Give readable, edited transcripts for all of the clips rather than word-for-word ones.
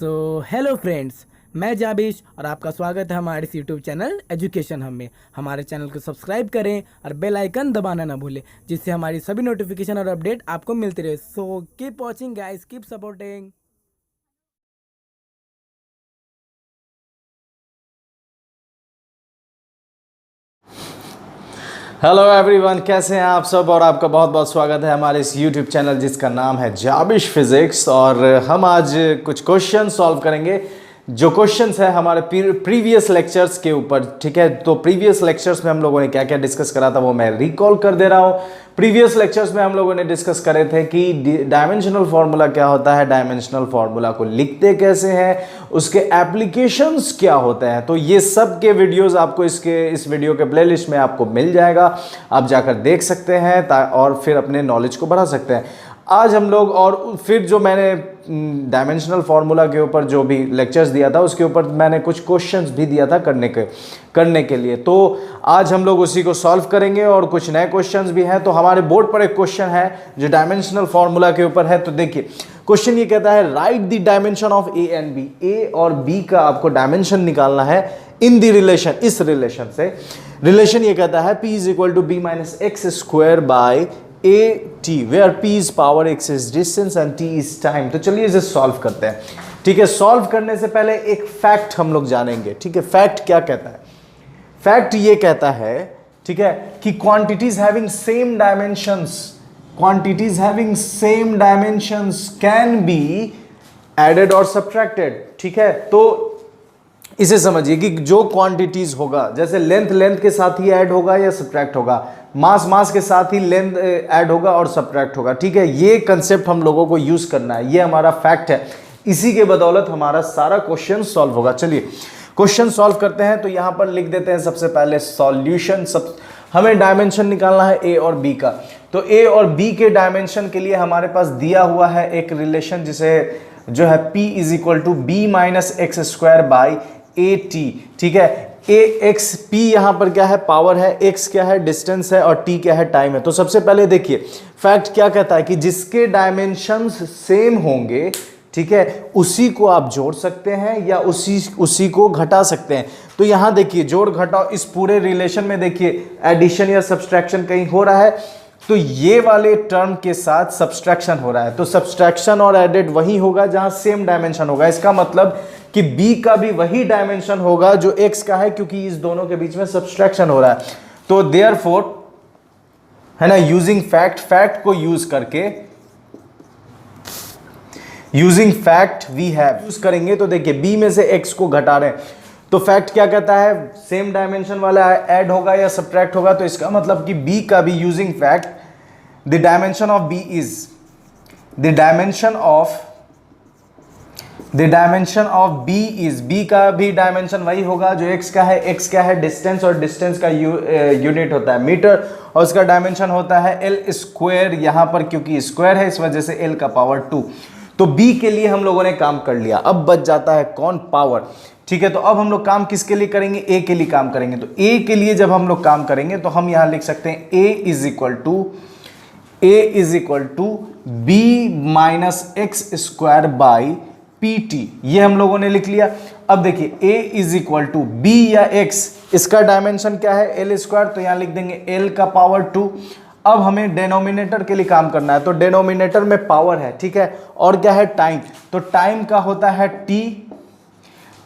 Hello friends, मैं जाबिश और आपका स्वागत है हमारे इस यूट्यूब चैनल एजुकेशन हम में। हमारे चैनल को सब्सक्राइब करें और बेल आइकन दबाना ना भूलें, जिससे हमारी सभी नोटिफिकेशन और अपडेट आपको मिलती रहे। So keep watching guys, keep supporting. Hello everyone, कैसे हैं आप सब। और आपका बहुत बहुत स्वागत है हमारे इस यूट्यूब चैनल जिसका नाम है जाबिश फिजिक्स। और हम आज कुछ क्वेश्चन सॉल्व करेंगे जो क्वेश्चंस है हमारे प्रीवियस लेक्चर्स के ऊपर। ठीक है, तो प्रीवियस लेक्चर्स में हम लोगों ने क्या क्या डिस्कस करा था वो मैं रिकॉल कर दे रहा हूँ। प्रीवियस लेक्चर्स में हम लोगों ने डिस्कस करे थे कि डायमेंशनल फार्मूला क्या होता है, डायमेंशनल फार्मूला को लिखते कैसे हैं, उसके एप्लीकेशंस क्या होते हैं। तो ये सब के वीडियोस आपको इस वीडियो के प्लेलिस्ट में आपको मिल जाएगा, आप जाकर देख सकते हैं और फिर अपने नॉलेज को बढ़ा सकते हैं। आज हम लोग और फिर जो मैंने डायमेंशनल फार्मूला के ऊपर जो भी लेक्चर्स दिया था उसके ऊपर मैंने कुछ क्वेश्चंस भी दिया था करने के लिए। तो आज हम लोग उसी को सॉल्व करेंगे और कुछ नए क्वेश्चंस भी हैं। तो हमारे बोर्ड पर एक क्वेश्चन है जो डायमेंशनल फार्मूला के ऊपर है। तो देखिए, क्वेश्चन ये कहता है right the dimension of A and B. A और बी का आपको डायमेंशन निकालना है इन द रिलेशन। इस रिलेशन से रिलेशन ये कहता है p is equal to b minus X square by at where p is power x is distance and t is time। तो चलिए इसे सॉल्व करते हैं। ठीक है, सॉल्व करने से पहले एक फैक्ट हम लोग जानेंगे। ठीक है, फैक्ट क्या कहता है? फैक्ट ये कहता है, ठीक है, कि quantities having same dimensions can be added और सब्ट्रैक्टेड। ठीक है, तो इसे समझिए कि जो क्वांटिटीज होगा, जैसे लेंथ के साथ ही ऐड होगा या सब्ट्रैक्ट होगा, मास के साथ ही लेंथ ऐड होगा और सब्ट्रैक्ट होगा। ठीक है, ये कंसेप्ट हम लोगों को यूज करना है, ये हमारा फैक्ट है। इसी के बदौलत हमारा सारा क्वेश्चन सॉल्व होगा। चलिए क्वेश्चन सॉल्व करते हैं। तो यहां पर लिख देते हैं सबसे पहले सॉल्यूशन। हमें डायमेंशन निकालना है ए और बी का। तो ए और बी के डायमेंशन के लिए हमारे पास दिया हुआ है एक रिलेशन जिसे जो है p is equal to B minus X square by A T. ठीक है, ए एक्स पी यहां पर क्या है? पावर है, एक्स क्या है? डिस्टेंस है, और टी क्या है? टाइम है। तो सबसे पहले देखिए फैक्ट क्या कहता है कि जिसके डायमेंशंस सेम होंगे, ठीक है, उसी को आप जोड़ सकते हैं या उसी को घटा सकते हैं। तो यहां देखिए जोड़ घटाओ, इस पूरे रिलेशन में देखिए एडिशन या सब्सट्रैक्शन कहीं हो रहा है, तो ये वाले टर्म के साथ सब्सट्रैक्शन हो रहा है। तो सब्सट्रैक्शन और एडेड वही होगा जहां सेम डायमेंशन होगा। इसका मतलब कि b का भी वही डायमेंशन होगा जो x का है, क्योंकि इस दोनों के बीच में सब्सट्रैक्शन हो रहा है। तो देयरफॉर है ना, यूजिंग फैक्ट को यूज करके वी हैव यूज करेंगे। तो देखिए b में से x को घटा रहे हैं, तो फैक्ट क्या कहता है? सेम डायमेंशन वाला ऐड होगा या सब्ट्रैक्ट होगा। तो इसका मतलब कि b का भी using fact the dimension of b is the dimension of b का भी डायमेंशन वही होगा जो x का है। x क्या है? डिस्टेंस, और डिस्टेंस का यूनिट होता है मीटर, और उसका डायमेंशन होता है l स्क्वायर। यहां पर क्योंकि स्क्वायर है इस वजह से l का पावर 2। तो b के लिए हम लोगों ने काम कर लिया। अब बच जाता है कौन? पावर। ठीक है, तो अब हम लोग काम किसके लिए करेंगे? a के लिए काम करेंगे। तो a के लिए जब हम लोग काम करेंगे तो हम यहां लिख सकते हैं a is equal to b minus X square by pt। ये हम लोगों ने लिख लिया। अब देखिए a is equal to b या x, इसका डायमेंशन क्या है? l square. तो यहां लिख देंगे l का पावर 2। अब हमें डेनोमिनेटर के लिए काम करना है, तो डेनोमिनेटर में पावर है, ठीक है, और क्या है? टाइम। तो टाइम का होता है t,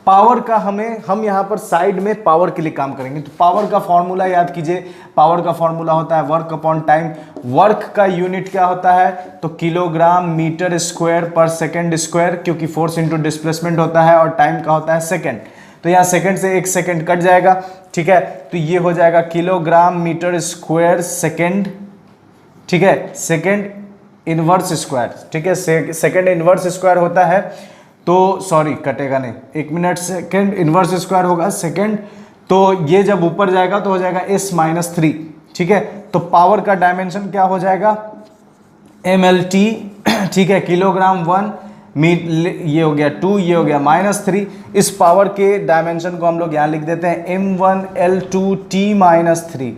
पावर का हम यहां पर साइड में पावर के लिए काम करेंगे। तो पावर का फॉर्मूला याद कीजिए, पावर का फॉर्मूला होता है वर्क अपॉन टाइम। वर्क का यूनिट क्या होता है? तो किलोग्राम मीटर स्क्वायर पर सेकंड स्क्वायर, क्योंकि फोर्स इंटू डिस्प्लेसमेंट होता है, और टाइम का होता है सेकंड। तो यहाँ सेकंड से 1 सेकंड कट जाएगा। ठीक है, तो ये हो जाएगा किलोग्राम मीटर स्क्वायर सेकंड। ठीक है, सेकंड इनवर्स स्क्वायर। ठीक है, सेकंड इनवर्स स्क्वायर होता है, तो सॉरी कटेगा नहीं, 1 मिनट, सेकंड इनवर्स स्क्वायर होगा सेकंड। तो ये जब ऊपर जाएगा तो हो जाएगा s माइनस 3। ठीक है, तो पावर का डायमेंशन क्या हो जाएगा? mlt। ठीक है, किलोग्राम 1 ये हो गया 2, ये हो गया -3। इस पावर के डायमेंशन को हम लोग यहाँ लिख देते हैं m1l2t -3।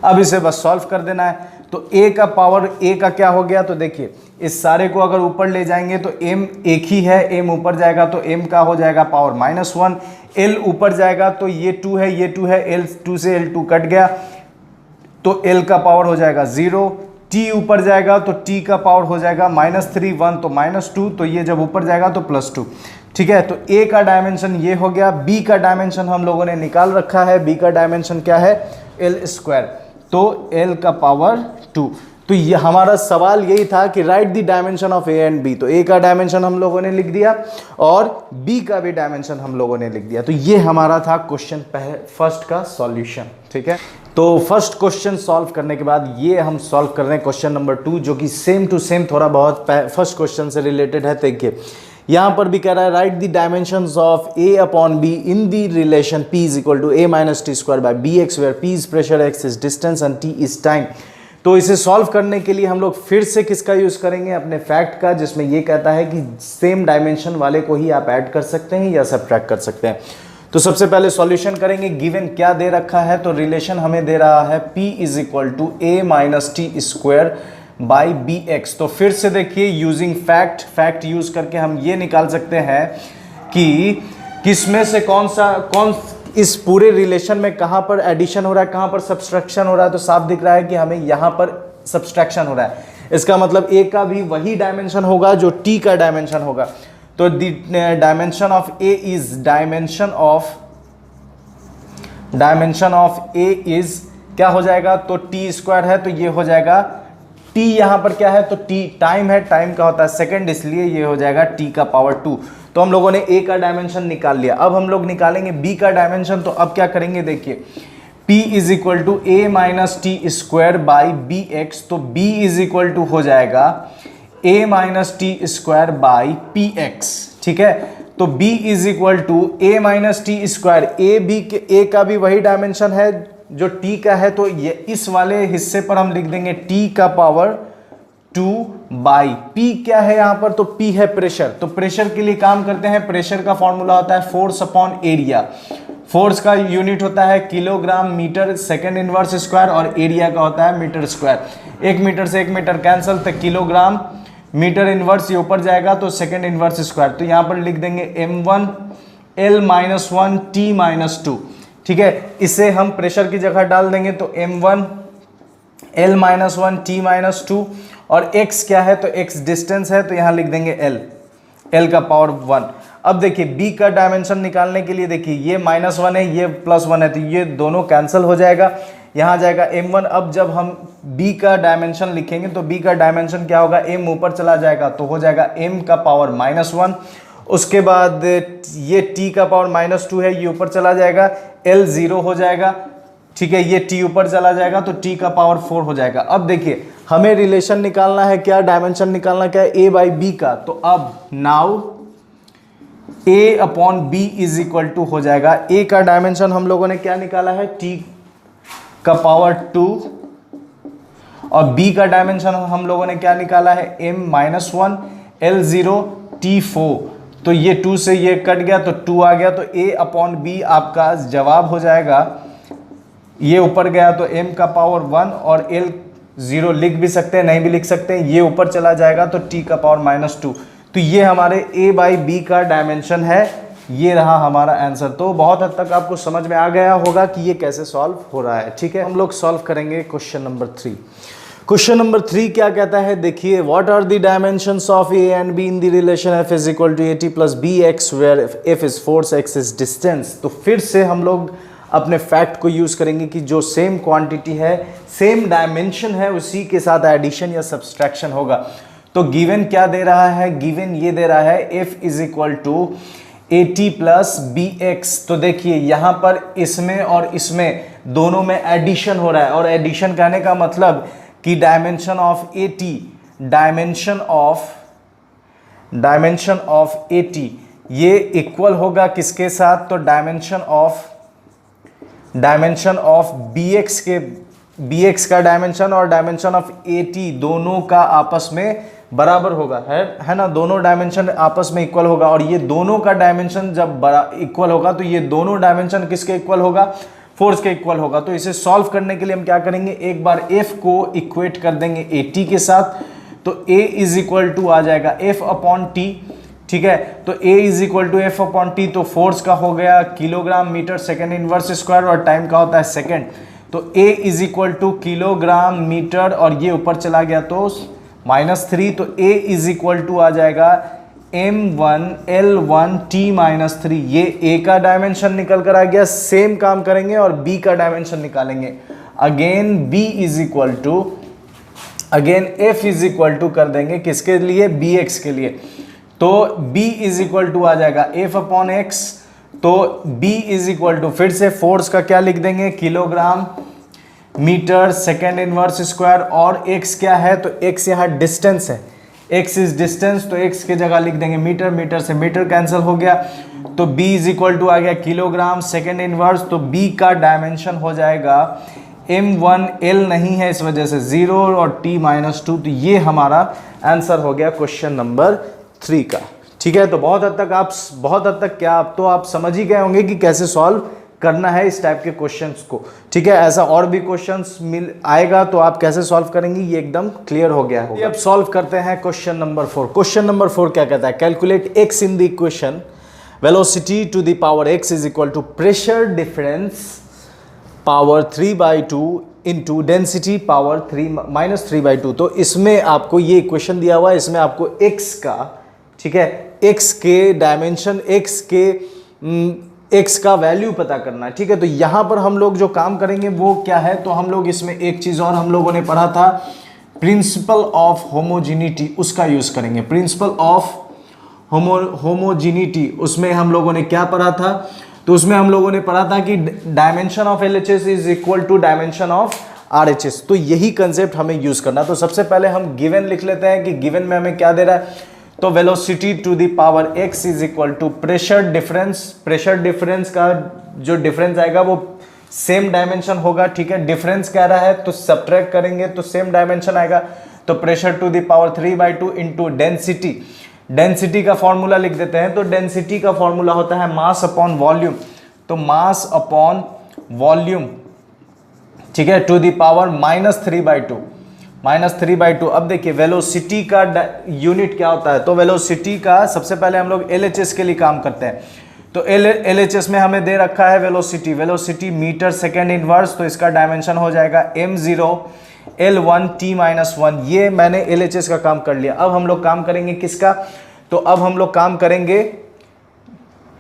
अब इसे बस सॉल्व कर देना है। तो तो a का पावर a का क्या हो गया, तो देखिए इस सारे को अगर ऊपर ले जाएंगे तो m एक ही है, m ऊपर जाएगा तो m का हो जाएगा पावर -1, l ऊपर जाएगा तो ये 2 है, ये 2 है, l2 से l2 कट गया तो l का पावर हो जाएगा 0, t ऊपर जाएगा तो t का पावर हो जाएगा -3, 1 तो -2, तो ये जब ऊपर जाएगा तो +2। ठीक है, तो a का डायमेंशन ये हो गया। b का डायमेंशन हम लोगों ने निकाल रखा है, b का डायमेंशन क्या है, l², तो l का पावर 2। तो ये हमारा सवाल यही था कि right the dimension of a and b। तो a का डायमेंशन हम लोगों ने लिख दिया और b का भी डायमेंशन हम लोगों ने लिख दिया। तो ये हमारा था क्वेश्चन फर्स्ट का सॉल्यूशन। ठीक है, तो फर्स्ट क्वेश्चन सॉल्व करने के बाद ये हम सॉल्व कर रहे हैं क्वेश्चन नंबर 2, जो कि सेम टू सेम थोड़ा बहुत फर्स्ट क्वेश्चन से रिलेटेड है। देखिए यहां पर भी कह रहा है right the dimensions of a upon b in the relation p is equal to a minus T square by bx, where p is pressure, x is distance and t is time. तो इसे solve करने के लिए हम लोग फिर से किसका यूज करेंगे, अपने फैक्ट का, जिसमें ये कहता है कि सेम डायमेंशन वाले को ही आप ऐड कर सकते हैं या सब्ट्रैक्ट कर सकते हैं। तो सबसे पहले सॉल्यूशन करेंगे। गिवन क्या दे रखा है, तो रिलेशन हमें दे रहा है p is equal to a minus T square by bx। तो फिर से देखिए यूजिंग फैक्ट यूज करके हम ये निकाल सकते हैं कि किसमें से कौन इस पूरे रिलेशन में कहां पर एडिशन हो रहा है, कहां पर सब्सट्रैक्शन हो रहा है। तो साफ दिख रहा है कि हमें यहां पर सब्सट्रैक्शन हो रहा है। इसका मतलब a का भी वही डायमेंशन होगा जो t का डायमेंशन होगा। तो the dimension of a is dimension of a is क्या हो जाएगा, तो t स्क्वायर है तो ये हो जाएगा t, यहां पर क्या है तो t टाइम है, टाइम का होता है सेकंड, इसलिए ये हो जाएगा t का पावर 2। तो हम लोगों ने a का डायमेंशन निकाल लिया। अब हम लोग निकालेंगे b का डायमेंशन। तो अब क्या करेंगे, देखिए p is equal to a minus T square by B X. तो b इज इक्वल टू हो जाएगा a minus T square by P X. ठीक है, तो b is equal to a minus T square, a का भी वही dimension है जो t का है, तो ये इस वाले हिस्से पर हम लिख देंगे t का पावर 2 बाई p क्या है यहाँ पर, तो p है प्रेशर। तो प्रेशर के लिए काम करते हैं, प्रेशर का फॉर्मूला होता है फोर्स अपॉन एरिया। फोर्स का यूनिट होता है kilogram metre second inverse square और एरिया का होता है मीटर स्क्वायर। 1 मीटर से 1 मीटर कैंसल, तो किलोग्राम मीटर इनवर्स ये ऊपर जाएगा तो सेकेंड इनवर्स स्क्वायर। तो यहाँ पर लिख देंगे m1 L-1 T-2। ठीक है, इसे हम प्रेशर की जगह डाल देंगे तो m1 L-1 T-2 और x क्या है, तो x डिस्टेंस है तो यहाँ लिख देंगे l का पावर 1। अब देखिए b का डायमेंशन निकालने के लिए देखिए ये -1 है, ये +1 है, तो ये दोनों कैंसिल हो जाएगा, यहाँ जाएगा m1। अब जब हम b का डायमेंशन लिखेंगे तो b का डायमेंशन क्या होगा, m ऊपर चला जाएगा तो हो जाएगा m का पावर -1। उसके बाद ये t का पावर -2 है, ये ऊपर चला जाएगा, l 0 हो जाएगा। ठीक है, ये t ऊपर चला जाएगा तो t का पावर 4 हो जाएगा। अब देखिए हमें रिलेशन निकालना है, क्या डायमेंशन निकालना क्या है, a बाई b का। तो अब now a upon b is equal to हो जाएगा, a का डायमेंशन हम लोगों ने क्या निकाला है, t का पावर 2 और b का डायमेंशन हम लोगों ने क्या निकाला है, m-1 L0 T4। तो ये 2 से ये कट गया तो 2 आ गया, तो a अपॉन b आपका जवाब हो जाएगा। ये ऊपर गया तो m का पावर 1 और l 0 लिख भी सकते हैं, नहीं भी लिख सकते हैं, ये ऊपर चला जाएगा तो t का पावर -2। तो ये हमारे a बाई b का डायमेंशन है, ये रहा हमारा आंसर। तो बहुत हद तक आपको समझ में आ गया होगा कि ये कैसे सॉल्व हो रहा है। ठीक है, हम लोग सॉल्व करेंगे क्वेश्चन नंबर 3। क्वेश्चन नंबर 3 क्या कहता है, देखिए what are the dimensions of a and b in the relation f is equal to at plus bx where f is force, x is distance. तो फिर से हम लोग अपने फैक्ट को यूज करेंगे कि जो सेम क्वांटिटी है, सेम डायमेंशन है, उसी के साथ एडिशन या सब्सट्रैक्शन होगा। तो गिवन क्या दे रहा है, गिवन ये दे रहा है f is equal to at plus bx। तो देखिए यहां पर इसमें और इसमें दोनों में एडिशन हो रहा है, और एडिशन कहने का मतलब कि डायमेंशन ऑफ at ये इक्वल होगा किसके साथ, तो डायमेंशन ऑफ bx का डायमेंशन और डायमेंशन ऑफ at दोनों का आपस में बराबर होगा, है ना, दोनों डायमेंशन आपस में इक्वल होगा। और ये दोनों का डायमेंशन जब इक्वल होगा तो ये दोनों डायमेंशन किसके इक्वल होगा, फोर्स के इक्वल होगा। तो इसे सॉल्व करने के लिए हम क्या करेंगे, एक बार F को इक्वेट कर देंगे AT के साथ, तो A इज इक्वल टू आ जाएगा F अपॉन T, ठीक है। तो A is equal to F upon T, तो फोर्स का हो गया kilogram metre second inverse square और टाइम का होता है सेकेंड, तो A is equal to kilogram metre और ये ऊपर चला गया तो -3, तो A इज इक्वल टू आ जाएगा m1L1T-3। ये A का डायमेंशन निकल कर आ गया। सेम काम करेंगे और B का डायमेंशन निकालेंगे। Again B is equal to, again F is equal to कर देंगे किसके लिए, BX के लिए, तो B इज इक्वल टू आ जाएगा F अपॉन X, तो B इज इक्वल टू फिर से फोर्स का क्या लिख देंगे, kilogram metre second inverse square, और x क्या है, तो x यहाँ डिस्टेंस है, x इज डिस्टेंस, तो x की जगह लिख देंगे मीटर, मीटर से मीटर कैंसिल हो गया, तो b इज इक्वल टू आ गया किलोग्राम सेकेंड इनवर्स, तो b का डायमेंशन हो जाएगा m1L नहीं है इस वजह से 0 और t-2, तो ये हमारा आंसर हो गया क्वेश्चन नंबर 3 का। ठीक है, तो बहुत हद तक क्या आप तो आप समझ ही गए होंगे कि कैसे सॉल्व करना है इस टाइप के क्वेश्चंस को। ठीक है, ऐसा और भी क्वेश्चंस मिल आएगा तो आप कैसे सॉल्व करेंगे ये एकदम क्लियर हो गया होगा। अब सॉल्व करते हैं क्वेश्चन नंबर 4। क्वेश्चन नंबर 4 क्या कहता है, calculate x in the equation velocity to the power x is equal to pressure difference power 3/2 into density power 3 - 3/2। तो इसमें आपको ये इक्वेशन दिया हुआ है, इसमें आपको x का, ठीक है, x के डायमेंशन, x का वैल्यू पता करना है। ठीक है, तो यहां पर हम लोग जो काम करेंगे वो क्या है, तो हम लोग इसमें एक चीज और हम लोगों ने पढ़ा था, प्रिंसिपल ऑफ होमोजिनिटी, उसका यूज करेंगे। प्रिंसिपल ऑफ होमोजिनिटी, उसमें हम लोगों ने क्या पढ़ा था, तो उसमें हम लोगों ने पढ़ा था कि dimension of LHS is equal to dimension of RHS। तो यही कंसेप्ट हमें यूज करना। तो सबसे पहले हम गिवन लिख लेते हैं कि गिवन में हमें क्या दे रहा है, तो velocity to the power x is equal to pressure difference, pressure difference का जो डिफरेंस आएगा वो सेम डायमेंशन होगा। ठीक है, डिफरेंस कह रहा है तो सब्ट्रैक्ट करेंगे तो सेम डायमेंशन आएगा, तो pressure to the power 3/2 into density, density का फॉर्मूला लिख देते हैं। तो डेंसिटी का फॉर्मूला होता है मास अपॉन वॉल्यूम, तो मास अपॉन वॉल्यूम, ठीक है, टू द पावर -3/2। अब देखिए वेलोसिटी का यूनिट क्या होता है, तो वेलोसिटी का सबसे पहले हम लोग LHS के लिए काम करते हैं। तो LHS में हमें दे रखा है वेलोसिटी मीटर सेकेंड इनवर्स, तो इसका डायमेंशन हो जाएगा m0L1T-1। ये मैंने LHS का काम कर लिया। अब हम लोग काम करेंगे किसका, तो अब हम लोग काम करेंगे,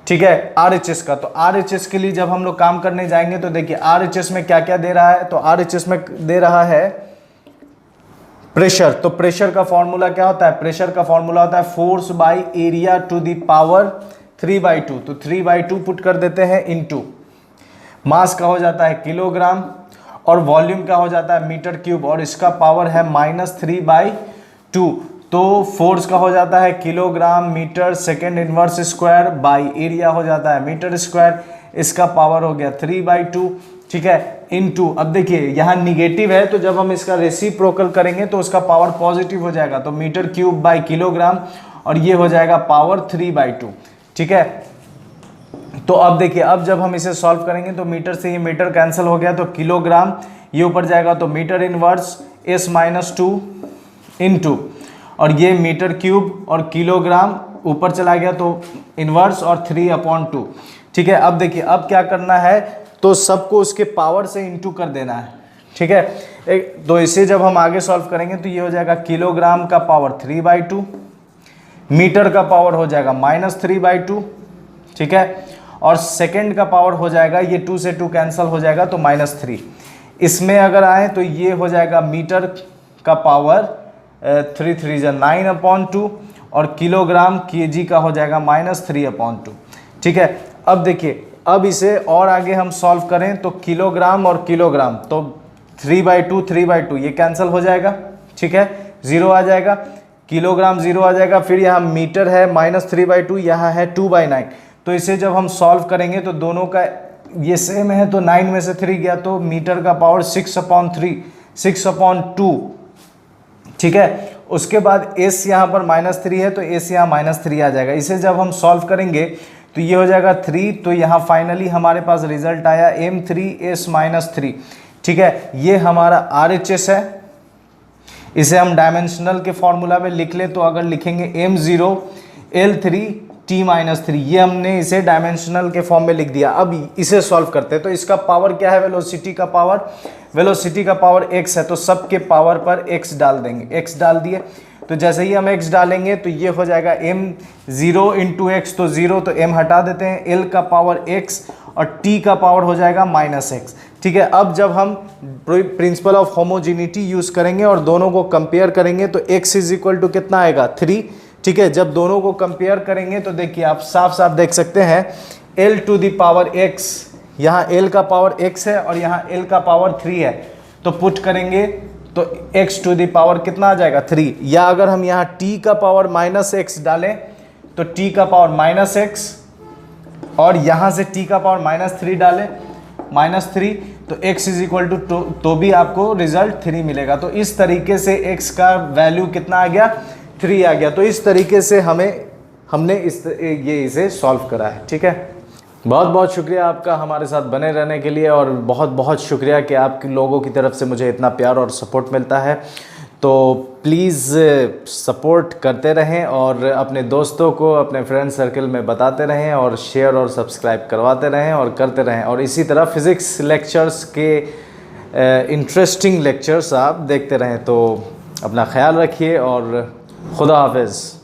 ठीक है, RHS का। तो RHS के लिए जब हम लोग काम करने जाएंगे तो देखिए RHS में क्या क्या दे रहा है, तो RHS में दे रहा है प्रेशर। तो प्रेशर का फॉर्मूला क्या होता है, प्रेशर का फॉर्मूला होता है force by area to the power 3/2। तो 3/2 पुट कर देते हैं इनटू मास का हो जाता है किलोग्राम और वॉल्यूम का हो जाता है मीटर क्यूब, और इसका पावर है -3/2। तो फोर्स का हो जाता है kilogram metre second inverse square by area हो जाता है मीटर स्क्वायर, इसका पावर हो गया 3/2। ठीक है, इनटू, अब देखिए यहाँ निगेटिव है तो जब हम इसका रेसिप्रोकल करेंगे तो उसका पावर पॉजिटिव हो जाएगा, तो मीटर क्यूब बाय किलोग्राम, और ये हो जाएगा पावर 3/2। ठीक है, तो अब देखिए, अब जब हम इसे सॉल्व करेंगे तो मीटर से ये मीटर कैंसिल हो गया, तो किलोग्राम ये ऊपर जाएगा, तो मीटर इनवर्स S-2 इनटू, और ये मीटर क्यूब और किलोग्राम ऊपर चला गया तो इनवर्स और 3/2। ठीक है, अब देखिए अब क्या करना है, तो सबको उसके पावर से इंटू कर देना है। ठीक है, तो इसे जब हम आगे सॉल्व करेंगे तो ये हो जाएगा किलोग्राम का पावर 3/2, मीटर का पावर हो जाएगा -3/2। ठीक है, और सेकंड का पावर हो जाएगा, ये 2 से 2 कैंसिल हो जाएगा तो -3। इसमें अगर आए तो ये हो जाएगा मीटर का पावर 3 × 9/2 और किलोग्राम kg का हो जाएगा -3/2। ठीक है, अब देखिए, अब इसे और आगे हम सॉल्व करें तो किलोग्राम और किलोग्राम, तो 3/2 ये कैंसिल हो जाएगा। ठीक है, 0 आ जाएगा, किलोग्राम 0 आ जाएगा, फिर यहाँ मीटर है -3/2, यहाँ है 2/9। तो इसे जब हम सॉल्व करेंगे तो दोनों का ये सेम है, तो 9 में से 3 गया तो मीटर का पावर 6/2। ठीक है, उसके बाद S यहाँ पर -3 है तो S यहाँ -3 आ जाएगा। इसे जब हम सॉल्व करेंगे तो ये हो जाएगा 3। तो यहाँ फाइनली हमारे पास रिजल्ट आया m3s-3। ठीक है, ये हमारा RHS है। इसे हम डायमेंशनल के फॉर्मूला में लिख ले तो अगर लिखेंगे m0l3t-3, ये हमने इसे डायमेंशनल के फॉर्म में लिख दिया। अब इसे सॉल्व करते हैं। तो इसका पावर क्या है, वेलोसिटी का पावर x है, तो सब के पावर पर x डाल देंगे। x डाल दिए तो जैसे ही हम x डालेंगे तो ये हो जाएगा m0 इंटू x, तो 0 तो m हटा देते हैं, l का पावर x और t का पावर हो जाएगा -x। ठीक है, अब जब हम प्रिंसिपल ऑफ होमोजेनिटी यूज करेंगे और दोनों को कंपेयर करेंगे तो x इज इक्वल टू कितना आएगा 3। ठीक है, जब दोनों को कंपेयर करेंगे तो देखिए आप साफ साफ देख सकते हैं l to the power x, यहाँ l का पावर x है और यहाँ l का पावर 3 है, तो पुट करेंगे तो x टू द पावर कितना आ जाएगा 3। या अगर हम यहाँ t का पावर -x डालें तो t का पावर -x, और यहाँ से t का पावर -3 डालें -3, तो x इज इक्वल टू तो भी आपको रिजल्ट 3 मिलेगा। तो इस तरीके से x का वैल्यू कितना आ गया 3 आ गया। तो इस तरीके से हमने इसे सॉल्व करा है। ठीक है, बहुत बहुत शुक्रिया आपका हमारे साथ बने रहने के लिए, और बहुत बहुत शुक्रिया कि आप लोगों की तरफ से मुझे इतना प्यार और सपोर्ट मिलता है। तो प्लीज़ सपोर्ट करते रहें और अपने दोस्तों को अपने फ्रेंड सर्कल में बताते रहें और शेयर और सब्सक्राइब करवाते रहें और करते रहें, और इसी तरह फिज़िक्स लेक्चर्स के इंटरेस्टिंग लेक्चर्स आप देखते रहें। तो अपना ख्याल रखिए और खुदा हाफिज़।